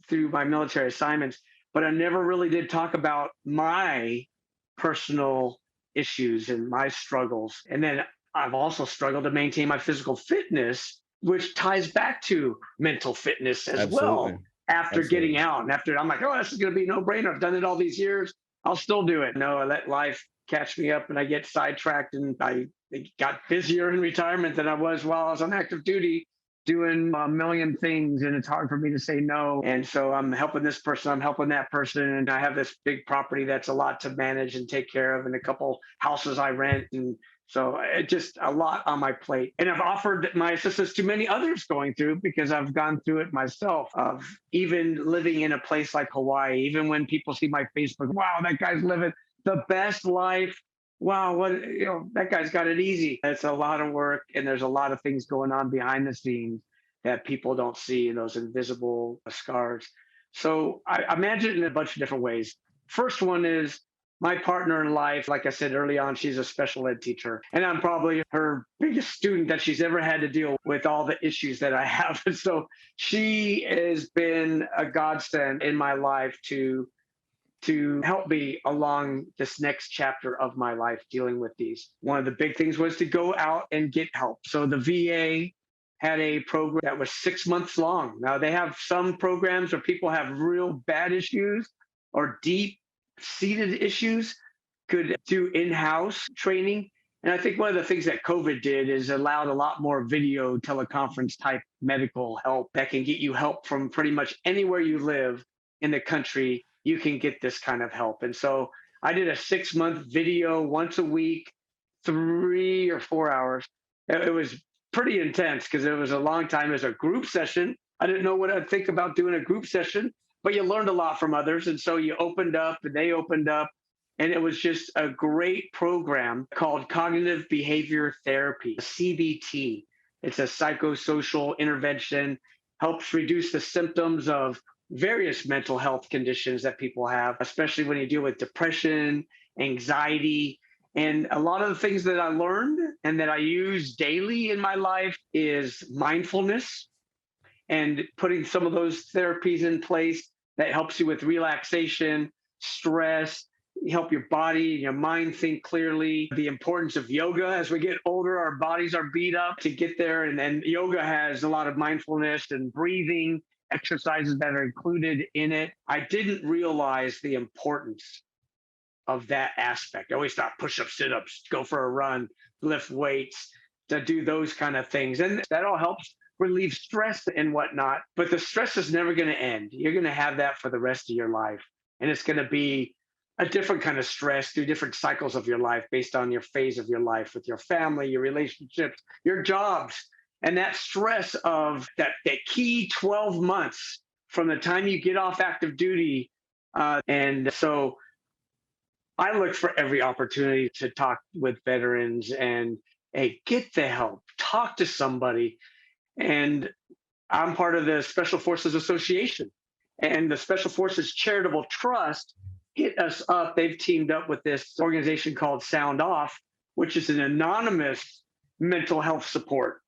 Speaker 2: assignments, but I never really did talk about my personal issues and my struggles. And then I've also struggled to maintain my physical fitness, which ties back to mental fitness as
Speaker 1: Absolutely.
Speaker 2: well. After getting out and after I'm like, oh, this is going to be no brainer. I've done it all these years. I'll still do it. No, I let life catch me up and I get sidetracked, and I got busier in retirement than I was while I was on active duty doing a million things, and it's hard for me to say no. And so I'm helping this person, I'm helping that person, and I have this big property that's a lot to manage and take care of, and a couple houses I rent. And so it's just a lot on my plate. And I've offered my assistance to many others going through, because I've gone through it myself, of even living in a place like Hawaii. Even when people see my Facebook, wow, that guy's living the best life. Wow, that guy's got it easy. It's a lot of work, and there's a lot of things going on behind the scenes that people don't see, those invisible scars. So I imagine it in a bunch of different ways. First one is my partner in life. Like I said early on, she's a special ed teacher, and I'm probably her biggest student that she's ever had to deal with all the issues that I have. And so she has been a godsend in my life to help me along this next chapter of my life dealing with these. One of the big things was to go out and get help. So the VA had a program that was 6 months long. Now, they have some programs where people have real bad issues or deep-seated issues, could do in-house training. And I think one of the things that COVID did is allowed a lot more video teleconference type medical help that can get you help from pretty much anywhere you live in the country. You can get this kind of help. And so I did a 6-month video once a week, 3 or 4 hours. It was pretty intense because it was a long time. It was a group session. I didn't know what I'd think about doing a group session, but you learned a lot from others. And so you opened up and they opened up. And it was just a great program called Cognitive Behavior Therapy, CBT. It's a psychosocial intervention, helps reduce the symptoms of various mental health conditions that people have, especially when you deal with depression, anxiety. And a lot of the things that I learned and that I use daily in my life is mindfulness, and putting some of those therapies in place that helps you with relaxation, stress, help your body and your mind think clearly. The importance of yoga. As we get older, our bodies are beat up to get there. And then yoga has a lot of mindfulness and breathing exercises that are included in it. I didn't realize the importance of that aspect. I always thought push-ups, sit-ups, go for a run, lift weights, to do those kind of things. And that all helps relieve stress and whatnot. But the stress is never going to end. You're going to have that for the rest of your life. And it's going to be a different kind of stress through different cycles of your life based on your phase of your life with your family, your relationships, your jobs. And that stress of that key 12 months from the time you get off active duty. And so I look for every opportunity to talk with veterans and, hey, get the help, talk to somebody. And I'm part of the Special Forces Association, and the Special Forces Charitable Trust hit us up. They've teamed up with this organization called Sound Off, which is an anonymous mental health support.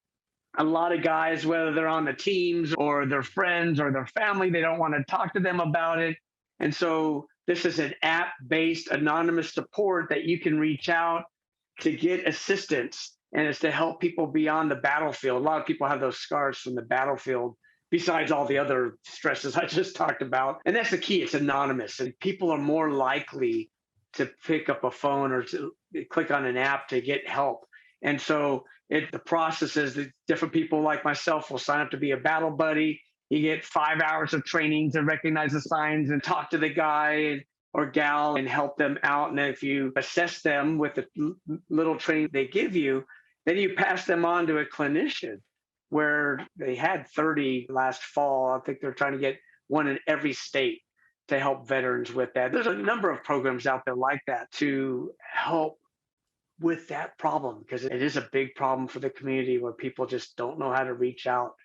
Speaker 2: A lot of guys, whether they're on the teams or their friends or their family, they don't want to talk to them about it. And so this is an app-based anonymous support that you can reach out to get assistance. And it's to help people beyond the battlefield. A lot of people have those scars from the battlefield, besides all the other stresses I just talked about. And that's the key. It's anonymous. And people are more likely to pick up a phone or to click on an app to get help. And so the process is that different people like myself will sign up to be a battle buddy. You get 5 hours of training to recognize the signs and talk to the guy or gal and help them out. And if you assess them with the little training they give you, then you pass them on to a clinician, where they had 30 last fall. I think they're trying to get one in every state to help veterans with that. There's a number of programs out there like that to help with that problem, because it is a big problem for the community where people just don't know how to reach out.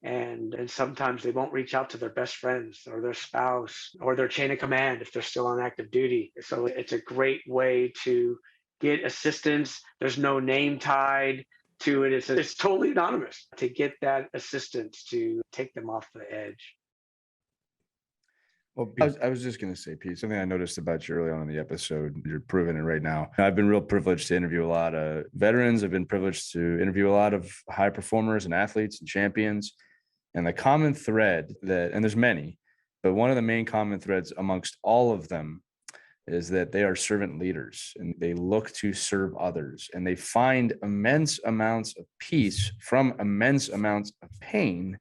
Speaker 2: And sometimes they won't reach out to their best friends or their spouse or their chain of command if they're still on active duty. So it's a great way to get assistance. There's no name tied to it. It's totally anonymous to get that assistance to take them off the edge.
Speaker 1: Well, I was just going to say, Pete, something I noticed about you early on in the episode. You're proving it right now. I've been real privileged to interview a lot of veterans. I've been privileged to interview a lot of high performers and athletes and champions. And the common thread and there's many, but one of the main common threads amongst all of them is that they are servant leaders and they look to serve others, and they find immense amounts of peace from immense amounts of pain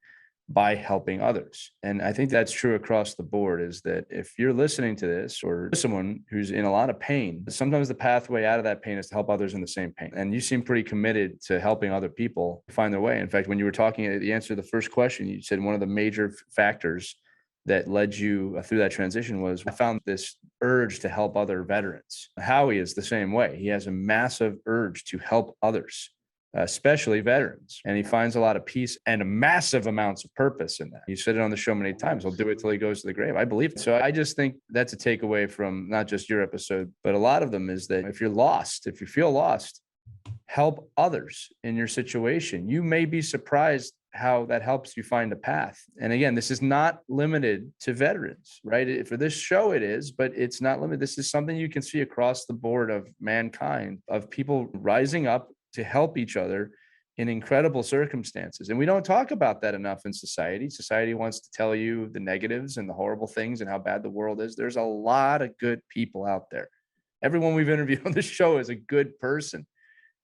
Speaker 1: by helping others. And I think that's true across the board, is that if you're listening to this or someone who's in a lot of pain, sometimes the pathway out of that pain is to help others in the same pain. And you seem pretty committed to helping other people find their way. In fact, when you were talking, the answer to the first question, you said one of the major factors that led you through that transition was, I found this urge to help other veterans. Howie is the same way. He has a massive urge to help others, especially veterans. And he finds a lot of peace and massive amounts of purpose in that. He said it on the show many times. He'll do it till he goes to the grave. I believe it. So I just think that's a takeaway from not just your episode, but a lot of them, is that if you're lost, if you feel lost, help others in your situation. You may be surprised how that helps you find a path. And again, this is not limited to veterans, right? For this show it is, but it's not limited. This is something you can see across the board of mankind, of people rising up to help each other in incredible circumstances. And we don't talk about that enough in society. Society wants to tell you the negatives and the horrible things and how bad the world is. There's a lot of good people out there. Everyone we've interviewed on this show is a good person,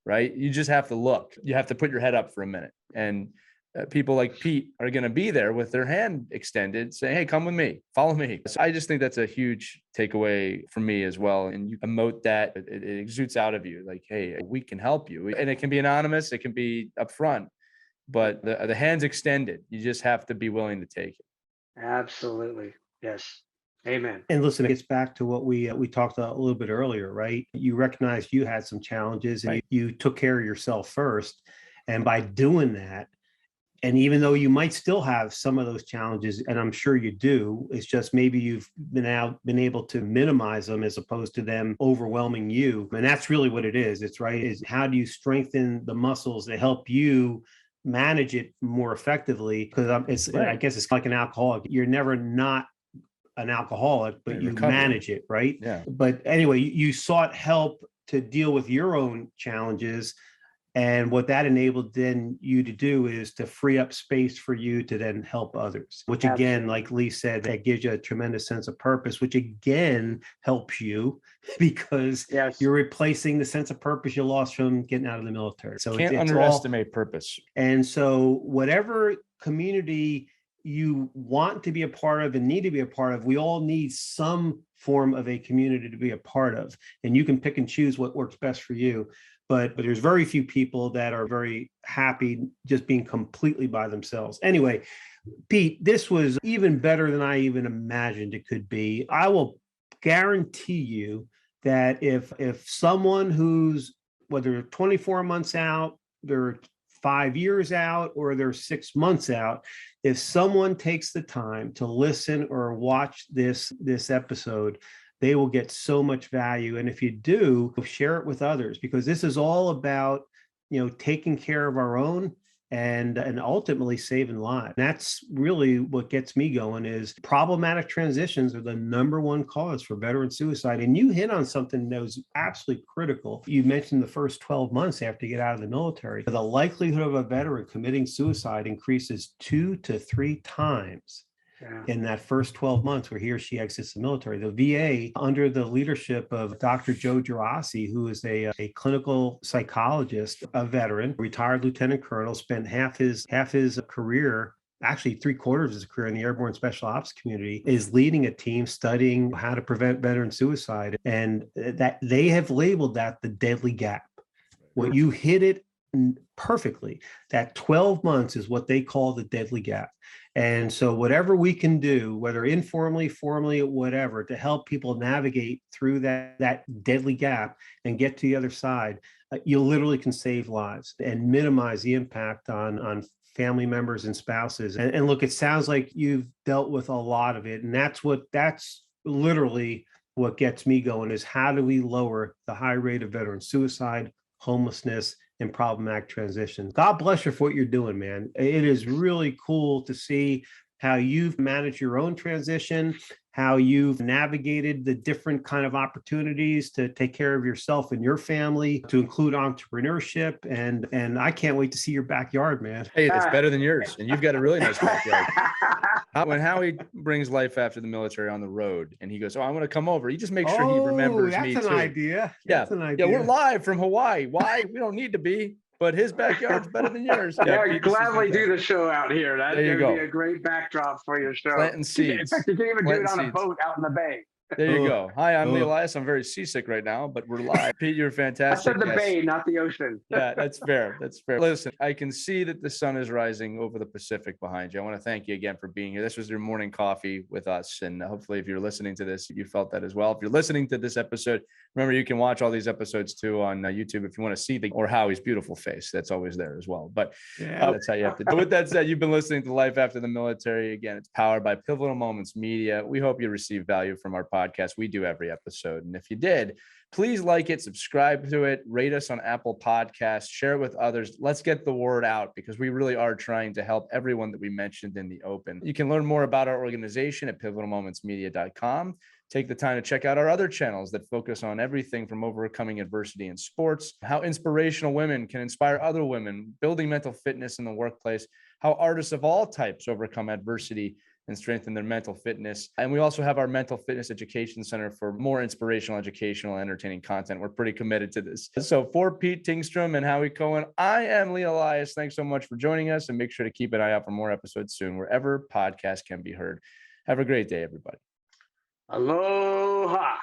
Speaker 1: right? You just have to look. You have to put your head up for a minute. And people like Pete are going to be there with their hand extended saying, hey, come with me, follow me. So I just think that's a huge takeaway for me as well. And you emote that, it exudes out of you like, hey, we can help you. And it can be anonymous, it can be upfront, but the hand's extended. You just have to be willing to take it.
Speaker 2: Absolutely. Yes. Amen.
Speaker 3: And listen, it gets back to what we talked a little bit earlier, right? You recognized you had some challenges and you took care of yourself first. And by doing that, and even though you might still have some of those challenges, and I'm sure you do, it's just maybe you've been able to minimize them as opposed to them overwhelming you. And that's really what it is. It's right. Is how do you strengthen the muscles that help you manage it more effectively? Because I guess it's like an alcoholic. You're never not an alcoholic, but you manage it, right?
Speaker 1: Yeah.
Speaker 3: But anyway, you sought help to deal with your own challenges. And what that enabled then you to do is to free up space for you to then help others, which again, like Lee said, that gives you a tremendous sense of purpose, which again helps you because you're replacing the sense of purpose you lost from getting out of the military. So
Speaker 1: can't underestimate purpose.
Speaker 3: And so whatever community you want to be a part of and need to be a part of, we all need some form of a community to be a part of. And you can pick and choose what works best for you. But there's very few people that are very happy just being completely by themselves. Anyway, Pete, this was even better than I even imagined it could be. I will guarantee you that if someone who's, whether 24 months out, they're 5 years out, or they're 6 months out, if someone takes the time to listen or watch this episode, they will get so much value. And if you do, share it with others, because this is all about, taking care of our own and ultimately saving lives. That's really what gets me going. Is problematic transitions are the number one cause for veteran suicide. And you hit on something that was absolutely critical. You mentioned the first 12 months after you get out of the military, the likelihood of a veteran committing suicide increases 2 to 3 times. In that first 12 months where he or she exits the military. The VA, under the leadership of Dr. Joe Gerasi, who is a clinical psychologist, a veteran, retired lieutenant colonel, spent half his career, actually 3/4 of his career in the airborne special ops community, is leading a team studying how to prevent veteran suicide. And that they have labeled that the deadly gap. What you hit it perfectly that 12 months is what they call the deadly gap. And so whatever we can do, whether informally, formally, whatever, to help people navigate through that deadly gap and get to the other side, you literally can save lives and minimize the impact on family members and spouses. And look, it sounds like you've dealt with a lot of it. And that's literally what gets me going, is how do we lower the high rate of veteran suicide, homelessness, and problematic transitions. God bless you for what you're doing, man. It is really cool to see how you've managed your own transition, how you've navigated the different kind of opportunities to take care of yourself and your family, to include entrepreneurship. And I can't wait to see your backyard, man.
Speaker 1: Hey, it's better than yours. And you've got a really nice backyard. When Howie brings life after the military on the road and he goes, "Oh, I'm going to come over," you just make sure he remembers me too.
Speaker 3: That's an idea. That's an idea.
Speaker 1: Yeah, we're live from Hawaii. Why? We don't need to be, but his backyard's better than yours.
Speaker 2: Yeah, I gladly do the show out here. That'd be a great backdrop for your show.
Speaker 1: Planting seeds.
Speaker 2: In fact, you can even do it on a boat out in the bay.
Speaker 1: There you go. Hi, I'm Lee Elias. I'm very seasick right now, but we're live. Pete, you're fantastic.
Speaker 2: I said the bay, not the ocean.
Speaker 1: Yeah, that's fair. That's fair. Listen, I can see that the sun is rising over the Pacific behind you. I want to thank you again for being here. This was your morning coffee with us. And hopefully, if you're listening to this, you felt that as well. If you're listening to this episode, remember, you can watch all these episodes too on YouTube if you want to see or Howie's beautiful face. That's always there as well. But that's how you have to do it. With that said, you've been listening to Life After the Military. Again, it's powered by Pivotal Moments Media. We hope you receive value from our podcast. We do every episode. And if you did, please like it, subscribe to it, rate us on Apple Podcasts, share it with others. Let's get the word out, because we really are trying to help everyone that we mentioned in the open. You can learn more about our organization at pivotalmomentsmedia.com. Take the time to check out our other channels that focus on everything from overcoming adversity in sports, how inspirational women can inspire other women, building mental fitness in the workplace, how artists of all types overcome adversity and strengthen their mental fitness. And we also have our Mental Fitness Education Center for more inspirational, educational, and entertaining content. We're pretty committed to this. So for Pete Tingstrom and Howie Cohen, I am Lee Elias. Thanks so much for joining us, and make sure to keep an eye out for more episodes soon, wherever podcasts can be heard. Have a great day, everybody.
Speaker 2: Aloha.